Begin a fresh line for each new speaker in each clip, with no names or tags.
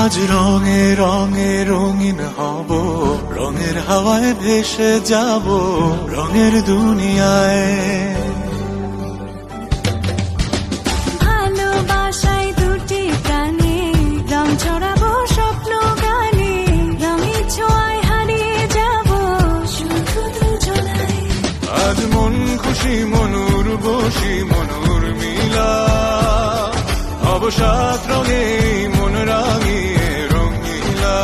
আজ রঙে রঙে রঙিন হব, রঙের হাওয়ায় ভেসে যাব রঙের দুনিয়ায়।
ভালোবাসায় দুটি প্রাণে রং ছড়াবো স্বপ্ন গানে, রঙের ছোঁয়ায় হারিয়ে যাব শুধু দুজনায়।
আজ মন খুশি মনুর বসি মনুর মিলা, অবসাদ রঙে মন রাঙিয়ে রঙিলা।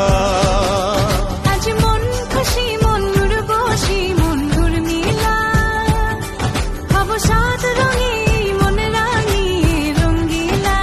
আজ মন খুশি মনুর বসি মনুর মিলা, অবসাদ রঙে মন রাঙিয়ে রঙিলা।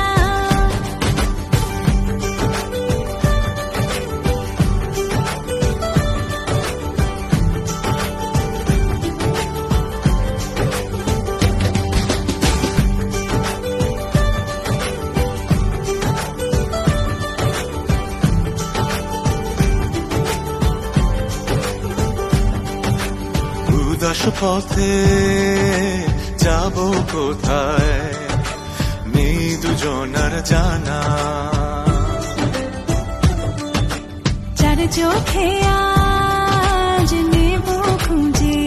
উদাস পথে যাব কোথায় নেই দুজনার জানা,
চার চোখে আজ নেব খুঁজে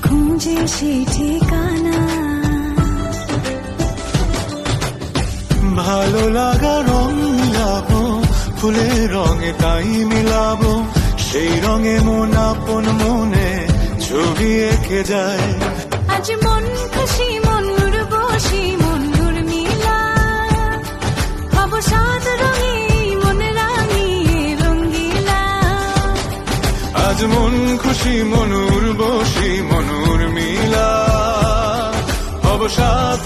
খুঁজে সে ঠিকানা।
ভালো লাগা রং মিলাবো ফুলের রঙে তাই মিলাবো, সেই রঙে মন আপন মনে ছবি এঁকে যায়।
আজ মন খুশি মনুর বসি মনুর মিলা, অবসাদ রঙে মন রাঙিয়ে রঙিলা।
আজ মন খুশি মনুর বসি মনুর মিলা, অবসাদ